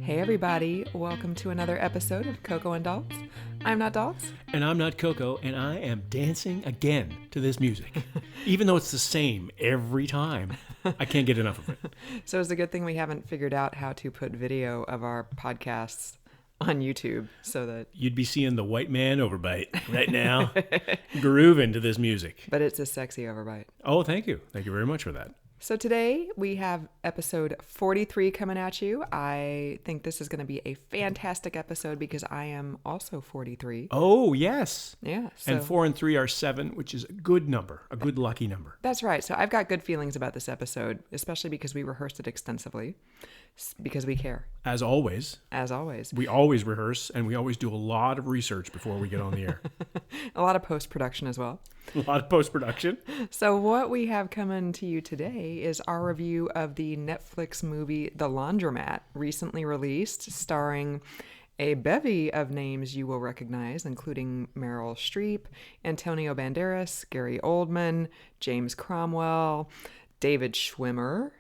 Hey everybody, welcome to another episode of Coco and Dolls. I'm not Dolls. And I'm not Coco, and I am dancing again to this music. Even though it's the same every time, I can't get enough of it. So it's a good thing we haven't figured out how to put video of our podcasts on YouTube so that... You'd be seeing the white man overbite right now, grooving to this music. But it's a sexy overbite. Oh, thank you. Thank you very much for that. So today we have episode 43 coming at you. I think this is going to be a fantastic episode because I am also 43. Oh, yes. Yeah. And 4 and 3 are 7, which is a good number, a good lucky number. That's right. So I've got good feelings about this episode, especially because we rehearsed it extensively, because we care. As always. As always. We always rehearse, and we always do a lot of research before we get on the air. A lot of post-production as well. A lot of post-production. So what we have coming to you today is our review of the Netflix movie The Laundromat, recently released, starring a bevy of names you will recognize, including Meryl Streep, Antonio Banderas, Gary Oldman, James Cromwell, David Schwimmer.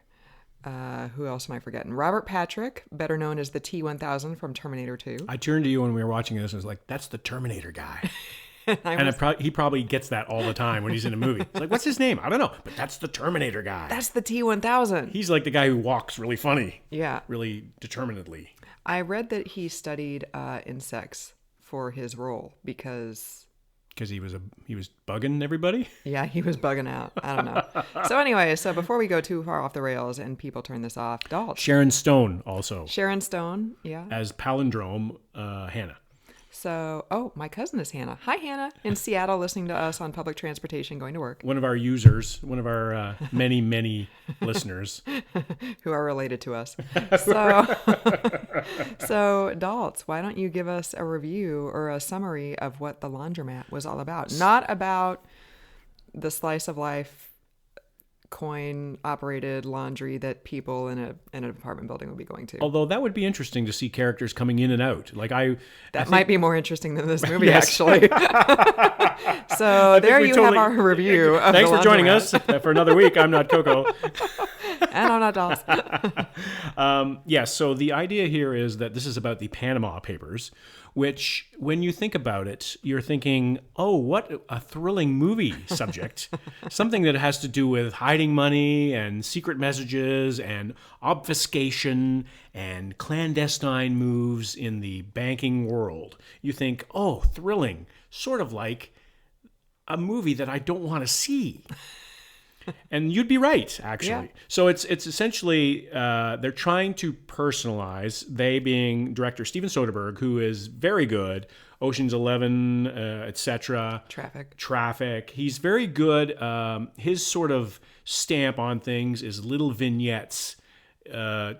Who else am I forgetting? Robert Patrick, better known as the T-1000 from Terminator 2. I turned to you when we were watching this and was like, that's the Terminator guy. And he probably gets that all the time when he's in a movie. It's like, what's his name? I don't know. But that's the Terminator guy. That's the T-1000. He's like the guy who walks really funny. Yeah. Really determinedly. I read that he studied insects for his role because he was bugging everybody? Yeah, he was bugging out. I don't know. So anyway, before we go too far off the rails and people turn this off, dolls. Sharon Stone also. Sharon Stone, yeah. As palindrome Hannah. So, my cousin is Hannah. Hi, Hannah, in Seattle, listening to us on public transportation going to work. One of our users, one of our many, many listeners. Who are related to us. So, Daltz, why don't you give us a review or a summary of what The Laundromat was all about? Not about the slice of life coin-operated laundry that people in an apartment building would be going to. Although that would be interesting to see characters coming in and out. That might be more interesting than this movie, actually. So there you have our review of Thanks for joining us for another week. I'm not Coco. And I'm not Dolls. So the idea here is that this is about the Panama Papers, which, when you think about it, you're thinking, oh, what a thrilling movie subject. Something that has to do with hiding money and secret messages and obfuscation and clandestine moves in the banking world. You think, oh, thrilling, sort of like a movie that I don't want to see. And you'd be right, actually. Yeah. So it's essentially, they're trying to personalize, they being director Steven Soderbergh, who is very good, Ocean's 11, etc. Traffic. He's very good. His sort of stamp on things is little vignettes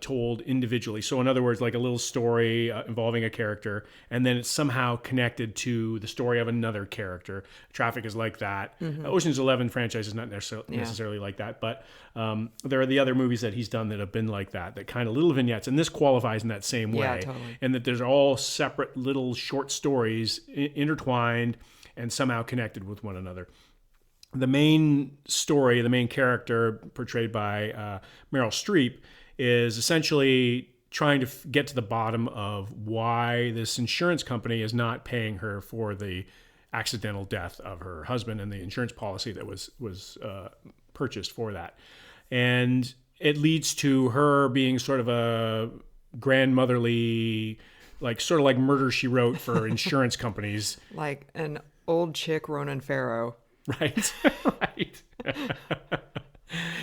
told individually. So in other words, like a little story involving a character, and then it's somehow connected to the story of another character. Traffic is like that. Mm-hmm. Ocean's 11 franchise is not necessarily like that, but there are the other movies that he's done that have been like that kind of little vignettes, and this qualifies in that same way. Yeah, totally. And that there's all separate little short stories intertwined and somehow connected with one another. The main story, the main character portrayed by Meryl Streep, is essentially trying to get to the bottom of why this insurance company is not paying her for the accidental death of her husband and the insurance policy that was purchased for that. And it leads to her being sort of a grandmotherly, sort of like Murder, She Wrote for insurance companies. Like an old chick Ronan Farrow. Right. Right.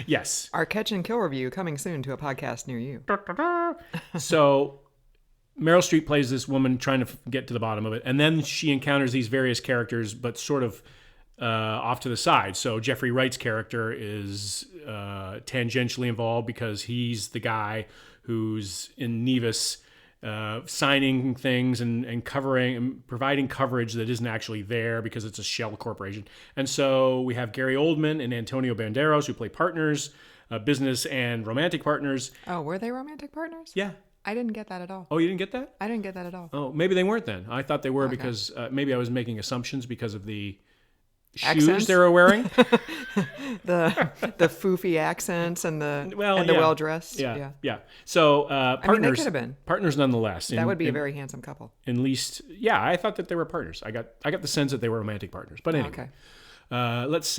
Yes. Our Catch and Kill review coming soon to a podcast near you. So Meryl Streep plays this woman trying to get to the bottom of it. And then she encounters these various characters, but sort of off to the side. So Jeffrey Wright's character is tangentially involved because he's the guy who's in Nevis signing things and covering and providing coverage that isn't actually there because it's a shell corporation. And so we have Gary Oldman and Antonio Banderas who play partners, business and romantic partners. Oh, were they romantic partners? Yeah. I didn't get that at all. Oh, you didn't get that? I didn't get that at all. Oh, maybe they weren't then. I thought they were because maybe I was making assumptions because of the accents? shoes they were wearing. the foofy accents and the Well, the well dressed. Yeah. So partners. I mean, they could have been. Partners nonetheless. That would be a very handsome couple. At least, yeah, I thought that they were partners. I got the sense that they were romantic partners. But anyway, let's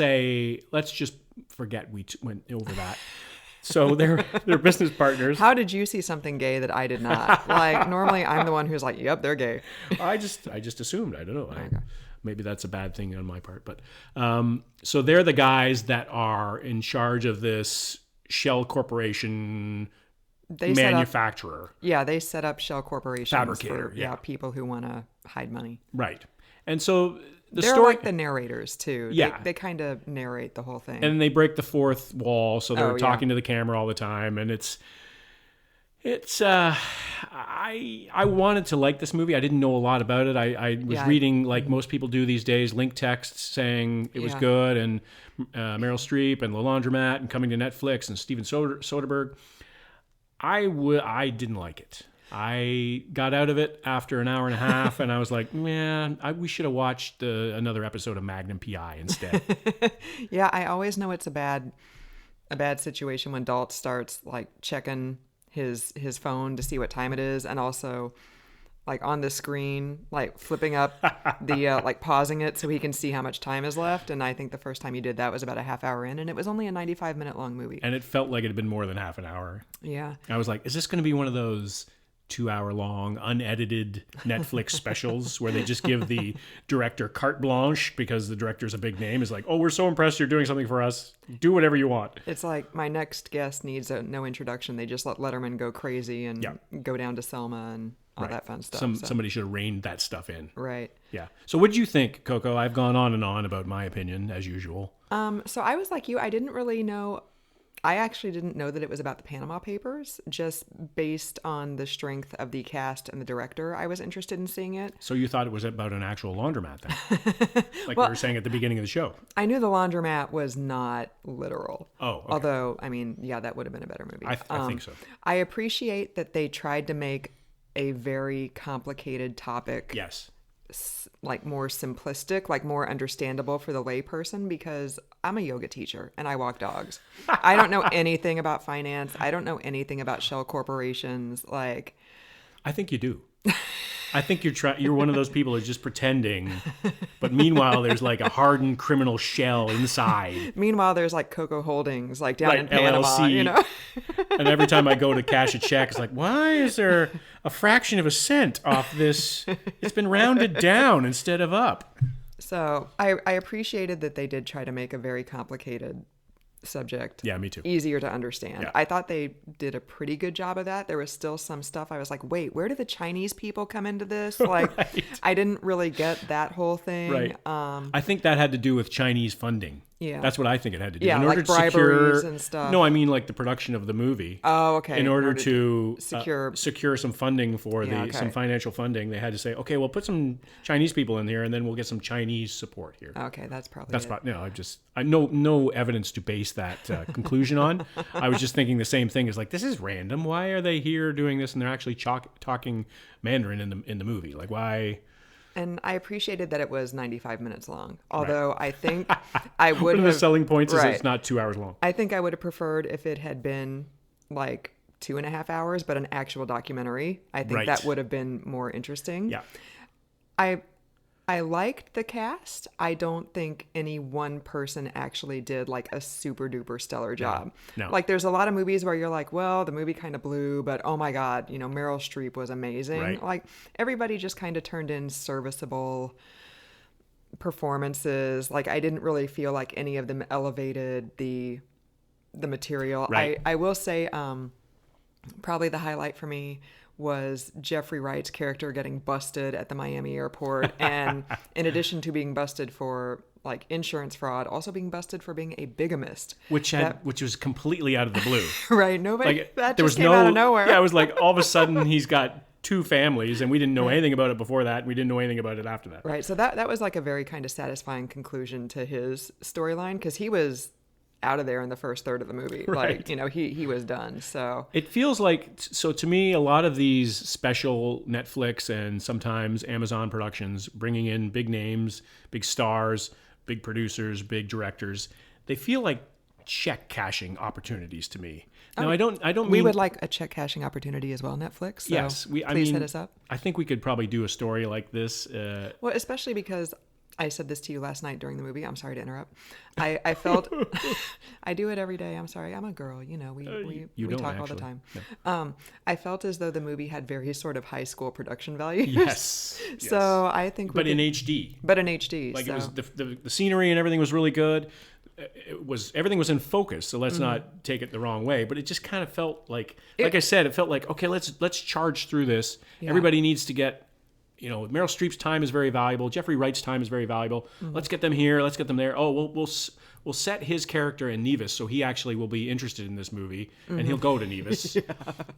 just forget we went over that. So they're business partners. How did you see something gay that I did not? Like, normally I'm the one who's like, yep, they're gay. I just assumed. I don't know. Maybe that's a bad thing on my part. But so they're the guys that are in charge of this shell corporation manufacturer. They set up shell corporations fabricator. for people who want to hide money. Right. And so they're story, like the narrators too. Yeah. They kind of narrate the whole thing. And they break the fourth wall, so they're talking to the camera all the time, and it's I wanted to like this movie. I didn't know a lot about it. I was reading, like most people do these days, link texts saying it was good, and Meryl Streep and The Laundromat and coming to Netflix and Steven Soderbergh. I didn't like it. I got out of it after an hour and a half, and I was like, man, we should have watched another episode of Magnum P.I. instead. Yeah, I always know it's a bad situation when Dalt starts like checking his phone to see what time it is, and also like on the screen, like flipping up the like pausing it so he can see how much time is left. And I think the first time he did that was about a half hour in, and it was only a 95-minute long movie. And it felt like it had been more than half an hour. Yeah. I was like, is this going to be one of those 2-hour-long, unedited Netflix specials where they just give the director carte blanche because the director's a big name? Is like, oh, we're so impressed you're doing something for us. Do whatever you want. It's like my next guest needs no introduction. They just let Letterman go crazy and go down to Selma and all that fun stuff. Somebody should have reined that stuff in. Right. Yeah. So what did you think, Coco? I've gone on and on about my opinion, as usual. So I was like you. I actually didn't know that it was about the Panama Papers, just based on the strength of the cast and the director. I was interested in seeing it. So you thought it was about an actual laundromat then? Like we were saying at the beginning of the show. I knew the laundromat was not literal. Oh, okay. Although, I mean, that would have been a better movie. I think so. I appreciate that they tried to make a very complicated topic like more simplistic, like more understandable for the layperson, because I'm a yoga teacher and I walk dogs. I don't know anything about finance. I don't know anything about shell corporations. Like, I think you do. I think you're one of those people who's just pretending, but meanwhile there's like a hardened criminal shell inside. Meanwhile there's like Coco Holdings like down in Panama, LLC. you know. And every time I go to cash a check, it's like, why is there a fraction of a cent off this? It's been rounded down instead of up. So I appreciated that they did try to make a very complicated subject me too, easier to understand. I thought they did a pretty good job of that. There was still some stuff I was like, wait, where do the Chinese people come into this? Like, I didn't really get that whole thing. Right. I think that had to do with Chinese funding. Yeah. That's what I think it had to do. Yeah, in order like to briberies and stuff. No, I mean like the production of the movie. Oh, okay. In order to secure some funding for some financial funding, they had to say, okay, well, put some Chinese people in here, and then we'll get some Chinese support here. Okay, that's probably it. I no evidence to base that conclusion on. I was just thinking the same thing. Is like, this is random. Why are they here doing this? And they're actually talking Mandarin in the movie. Like, why? And I appreciated that it was 95 minutes long. Although I think I would One of have... the selling points is it's not 2 hours long. I think I would have preferred if it had been like 2.5 hours, but an actual documentary. I think that would have been more interesting. Yeah. I liked the cast. I don't think any one person actually did like a super duper stellar job. No. Like, there's a lot of movies where you're like, well, the movie kind of blew, but oh my God, Meryl Streep was amazing. Right. Like, everybody just kind of turned in serviceable performances. Like, I didn't really feel like any of them elevated the material. Right. I will say, probably the highlight for me was Jeffrey Wright's character getting busted at the Miami airport, and in addition to being busted for like insurance fraud, also being busted for being a bigamist, which was completely out of the blue. Right? Nobody. Like, that there just was came out of nowhere. Yeah, it was like all of a sudden he's got 2 families, and we didn't know anything about it before that. And we didn't know anything about it after that. Right. So that was like a very kind of satisfying conclusion to his storyline, because he was out of there in the first third of the movie. Right. Like, he was done. So it feels like, so to me, a lot of these special Netflix and sometimes Amazon productions bringing in big names, big stars, big producers, big directors, they feel like check cashing opportunities to me. Now, I don't mean We would like a check cashing opportunity as well, Netflix. So yes, please hit us up. I think we could probably do a story like this. Well, especially because I said this to you last night during the movie. I'm sorry to interrupt. I felt I do it every day. I'm sorry. I'm a girl. You know, we talk all the time. No. I felt as though the movie had very sort of high school production values. Yes. So I think, in HD. But in HD. Like it was the scenery and everything was really good. Everything was in focus, so let's not take it the wrong way, but it just kind of felt like I said, it felt like, okay, let's charge through this. Yeah. Everybody needs to get, Meryl Streep's time is very valuable. Jeffrey Wright's time is very valuable. Let's get them here. Let's get them there. Oh, we'll set his character in Nevis, so he actually will be interested in this movie, and he'll go to Nevis. Yeah.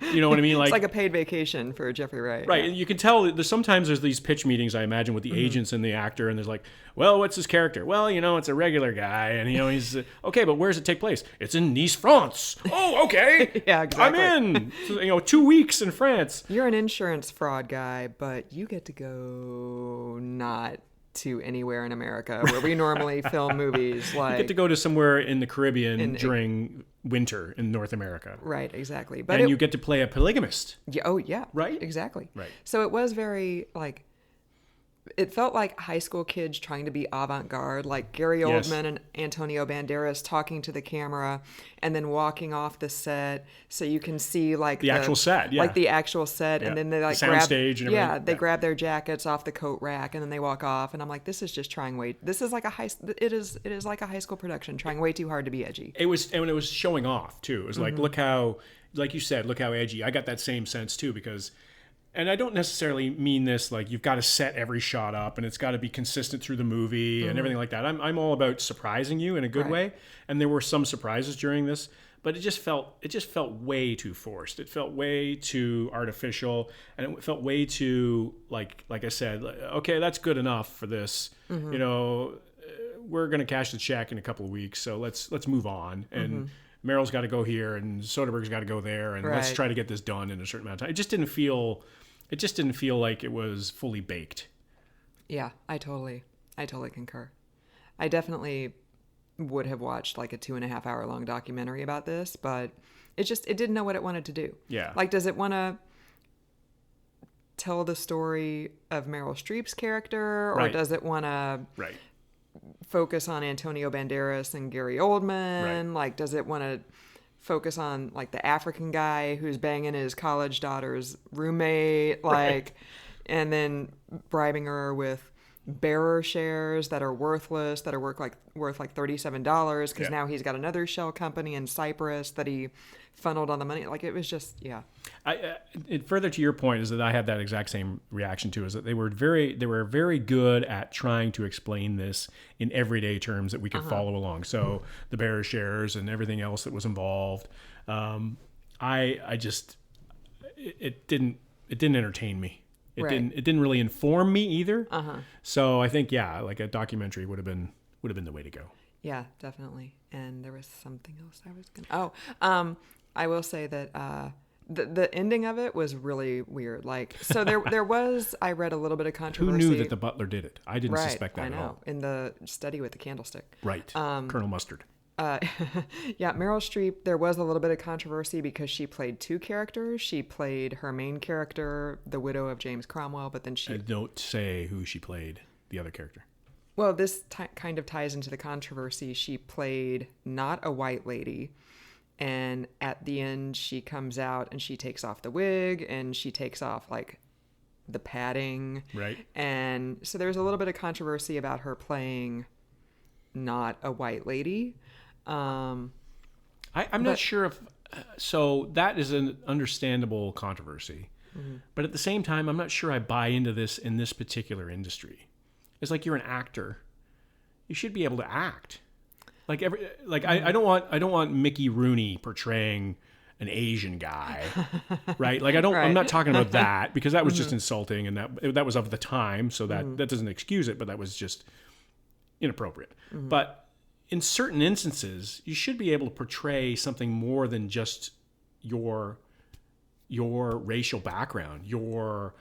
You know what I mean? It's like a paid vacation for Jeffrey Wright. Right. Yeah. You can tell sometimes there's these pitch meetings, I imagine, with the agents and the actor, and there's like, well, what's his character? Well, it's a regular guy, and he's okay, but where does it take place? It's in Nice, France. Oh, okay. Yeah, exactly. I'm in. 2 weeks in France. You're an insurance fraud guy, but you get to go not to anywhere in America where we normally film movies. Like, you get to go to somewhere in the Caribbean during winter in North America. Right, exactly. But you get to play a polygamist. Yeah, oh, yeah. Right? Exactly. Right. So it was very, it felt like high school kids trying to be avant-garde, like Gary Oldman and Antonio Banderas talking to the camera and then walking off the set so you can see the actual set, the actual set, and then they the sound stage and everything. Yeah, they grab their jackets off the coat rack and then they walk off, and I'm like, this is just trying this is like it is like a high school production trying way too hard to be edgy. It was showing off too. It was like, look how, like you said, look how edgy. I got that same sense too, because. And I don't necessarily mean this like you've got to set every shot up and it's got to be consistent through the movie and everything like that. I'm all about surprising you in a good way, and there were some surprises during this, but it just felt way too forced. It felt way too artificial, and it felt way too like I said, okay, that's good enough for this. We're gonna cash the check in a couple of weeks, so let's move on. And Meryl's got to go here, and Soderbergh's got to go there, and let's try to get this done in a certain amount of time. It just didn't feel like it was fully baked. Yeah, I totally concur. I definitely would have watched like a 2.5 hour long documentary about this, but it didn't know what it wanted to do. Yeah. Like, does it want to tell the story of Meryl Streep's character, or does it want to focus on Antonio Banderas and Gary Oldman? Like, does it want to focus on like the African guy who's banging his college daughter's roommate, and then bribing her with bearer shares that are worthless, that are worth like $37 because now he's got another shell company in Cyprus that he funneled on the money. Like, it was just Further to your point is that I had that exact same reaction too. Is that they were very good at trying to explain this in everyday terms that we could follow along. So the bearer shares and everything else that was involved. It didn't entertain me. It didn't really inform me either. So I think like a documentary would have been the way to go. Yeah, definitely. And there was something else I was gonna. I will say that the ending of it was really weird. Like, so there was, I read a little bit of controversy. Who knew that the butler did it? I didn't suspect that at all. In the study with the candlestick. Right. Colonel Mustard. Yeah, Meryl Streep, there was a little bit of controversy because she played two characters. She played her main character, the widow of James Cromwell, but then she... don't say who she played, the other character. Well, this kind of ties into the controversy. She played not a white lady, and at the end she comes out and she takes off the wig and she takes off like the padding. Right. And so there's a little bit of controversy about her playing not a white lady. I'm not sure if so that is an understandable controversy, but at the same time, I'm not sure I buy into this in this particular industry. It's like, you're an actor, you should be able to act. Like I don't want Mickey Rooney portraying an Asian guy, right? Like I'm not talking about that, because that was just insulting, and that was of the time, so that doesn't excuse it, but that was just inappropriate. But in certain instances, you should be able to portray something more than just your racial background, your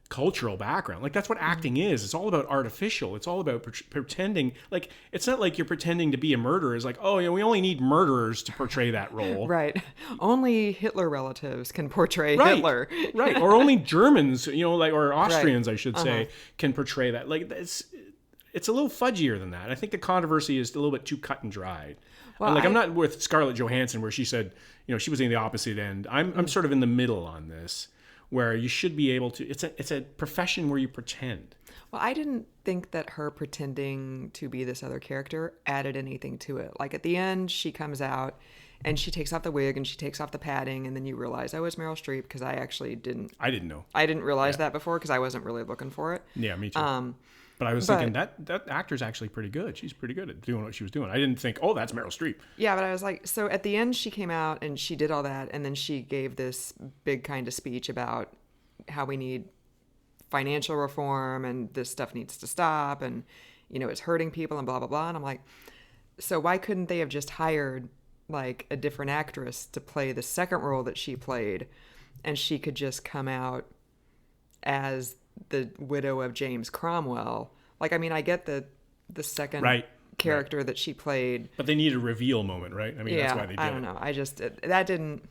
cultural background. Like, that's what acting is. It's all about artificial. It's all about pretending. Like, it's not like you're pretending to be a murderer. It's like, oh, yeah, we only need murderers to portray that role. Right. Only Hitler relatives can portray Hitler. Right. Or only Germans, or Austrians, I should say, can portray that. Like, it's a little fudgier than that. I think the controversy is a little bit too cut and dried. Well, I'm not with Scarlett Johansson where she said, she was in the opposite end. I'm sort of in the middle on this, where you should be able to. It's a profession where you pretend. Well, I didn't think that her pretending to be this other character added anything to it. Like, at the end, she comes out and she takes off the wig and she takes off the padding, and then you realize, oh, it's Meryl Streep, because I actually didn't. I didn't know. I didn't realize that before because I wasn't really looking for it. Yeah, me too. But I was thinking that actor's actually pretty good. She's pretty good at doing what she was doing. I didn't think, oh, that's Meryl Streep. Yeah, but I was like, so at the end she came out and she did all that, and then she gave this big kind of speech about how we need financial reform and this stuff needs to stop, and it's hurting people and blah blah blah. And I'm like, so why couldn't they have just hired like a different actress to play the second role that she played, and she could just come out as the widow of James Cromwell? Like, I mean, I get the second character that she played, but they need a reveal moment, right? I mean, that's why they did it. I don't know. I just that didn't.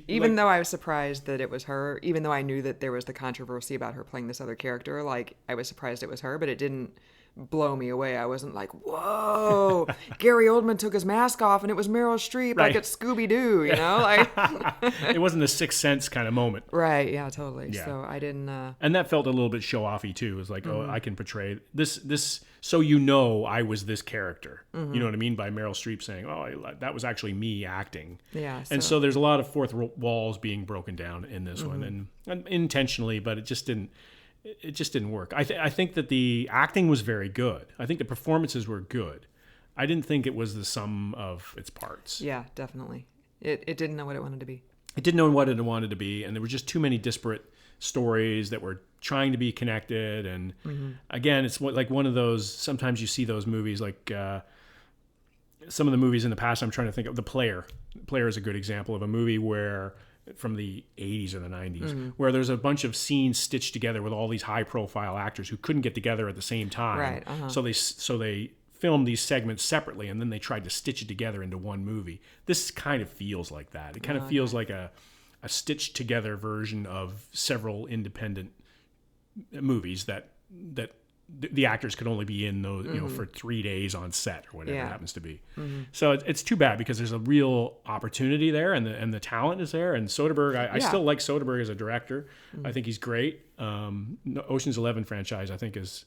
Even though I was surprised that it was her, even though I knew that there was the controversy about her playing this other character, like, I was surprised it was her, but it didn't blow me away. I wasn't like, whoa, Gary Oldman took his mask off and it was Meryl Streep, like it's Scooby-Doo, like. It wasn't a Sixth Sense kind of moment. Right, yeah, totally. Yeah. So I didn't. And that felt a little bit show-offy too. It was like, oh, I can portray this, so I was this character. You know what I mean? By Meryl Streep saying, oh, that was actually me acting. Yeah. And so there's a lot of fourth walls being broken down in this one, and intentionally, but it just didn't work. I think that the acting was very good. I think the performances were good. I didn't think it was the sum of its parts. Yeah, definitely. It didn't know what it wanted to be. It didn't know what it wanted to be, and there were just too many disparate stories that were trying to be connected. And again, it's like one of those, sometimes you see those movies, like some of the movies in the past, I'm trying to think of The Player. The Player is a good example of a movie where, from the 80s or the 90s, where there's a bunch of scenes stitched together with all these high-profile actors who couldn't get together at the same time. Right. So they filmed these segments separately, and then they tried to stitch it together into one movie. This kind of feels like that. It kind of feels like a stitched together version of several independent movies that the actors could only be in those, for 3 days on set or whatever it happens to be. So it's too bad, because there's a real opportunity there, and the talent is there. And Soderbergh, I still like Soderbergh as a director. I think he's great. Ocean's 11 franchise, I think, is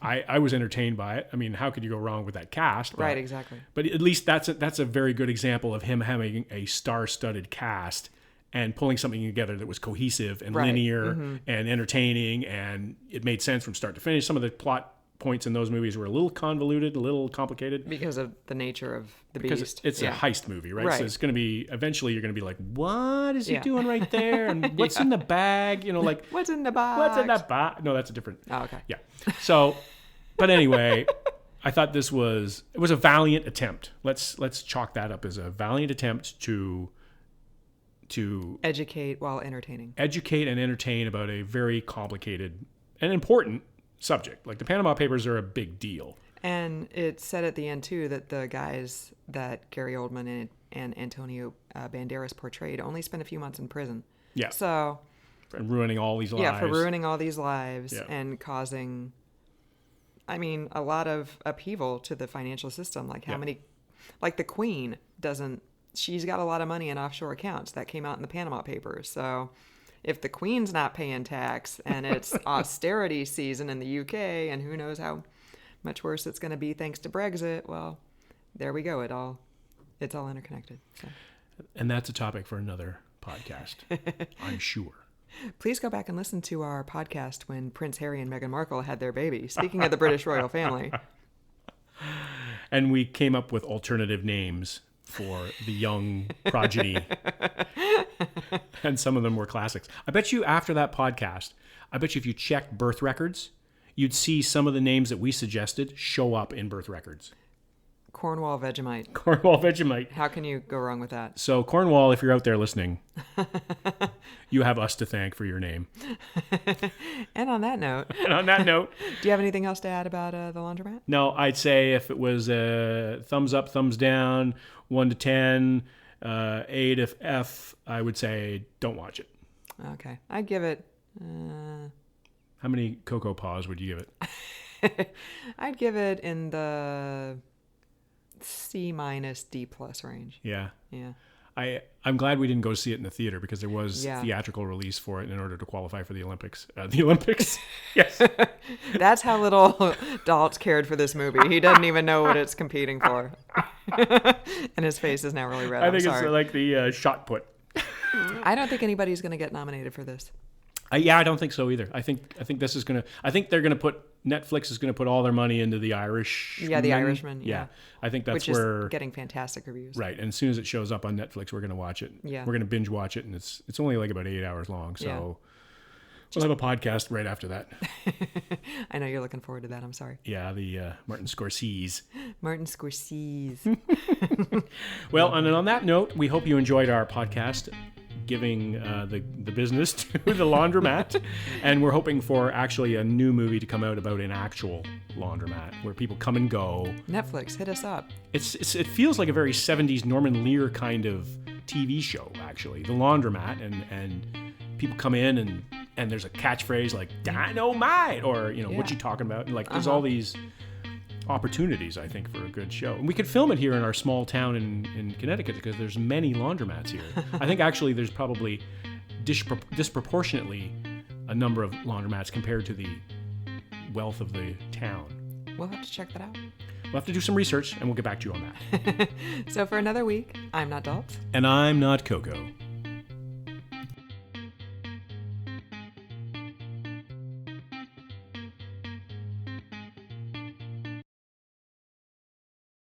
I was entertained by it. I mean, how could you go wrong with that cast? Right, exactly. But at least that's a very good example of him having a star-studded cast and pulling something together that was cohesive and linear and entertaining, and it made sense from start to finish. Some of the plot points in those movies were a little convoluted, a little complicated. Because of the nature of the beast. Because it's a heist movie, right? So it's going to be, eventually you're going to be like, what is he doing right there? And what's in the bag? Like, what's in the box? What's in that box? No, that's a different. Oh, okay. Yeah. So, but anyway, I thought it was a valiant attempt. Let's chalk that up as a valiant attempt to educate while entertaining. Educate and entertain about a very complicated and important subject. Like, the Panama Papers are a big deal. And it said at the end, too, that the guys that Gary Oldman and Antonio Banderas portrayed only spent a few months in prison. Yeah. So... And ruining all these lives. Yeah, for ruining all these lives and causing, a lot of upheaval to the financial system. Like, how many... Like, the Queen doesn't... She's got a lot of money in offshore accounts. That came out in the Panama Papers. So if the Queen's not paying tax and it's austerity season in the UK, and who knows how much worse it's going to be thanks to Brexit, well, there we go. It's all interconnected. So. And that's a topic for another podcast, I'm sure. Please go back and listen to our podcast when Prince Harry and Meghan Markle had their baby. Speaking of the British royal family. And we came up with alternative names for the young progeny. And some of them were classics. I bet you after that podcast, if you checked birth records, you'd see some of the names that we suggested show up in birth records. Cornwall Vegemite. Cornwall Vegemite. How can you go wrong with that? So Cornwall, if you're out there listening, you have us to thank for your name. And on that note, do you have anything else to add about the Laundromat? No, I'd say if it was a thumbs up, thumbs down, 1 to 10, A to F, I would say don't watch it. Okay. I'd give it... How many Cocoa Paws would you give it? I'd give it in the C- D+ range. Yeah. Yeah. I'm glad we didn't go see it in the theater because there was theatrical release for it in order to qualify for the Olympics. The Olympics? Yes. That's how little Daltz cared for this movie. He doesn't even know what it's competing for. And his face is now really red. I think it's like the shot put. I don't think anybody's going to get nominated for this. I don't think so either. I think this is gonna. I think they're gonna put Netflix is gonna put all their money into The Irishman. Yeah, The Irishman. Yeah. I think that's which is getting fantastic reviews. Right, and as soon as it shows up on Netflix, we're gonna watch it. Yeah, we're gonna binge watch it, and it's only like about 8 hours long. So we'll have a podcast right after that. I know you're looking forward to that. I'm sorry. Yeah, the Martin Scorsese. Martin Scorsese. Well, and on that note, we hope you enjoyed our podcast, giving the business to the Laundromat, and we're hoping for actually a new movie to come out about an actual laundromat where people come and go. Netflix, hit us up. It feels like a very 70s Norman Lear kind of TV show, actually. The Laundromat, and people come in and there's a catchphrase like "Dynamite" or what you talking about, and there's all these opportunities, I think, for a good show. And we could film it here in our small town in Connecticut because there's many laundromats here. I think actually there's probably disproportionately a number of laundromats compared to the wealth of the town. We'll have to check that out. We'll have to do some research and we'll get back to you on that. So for another week, I'm not Daltz. And I'm not Coco.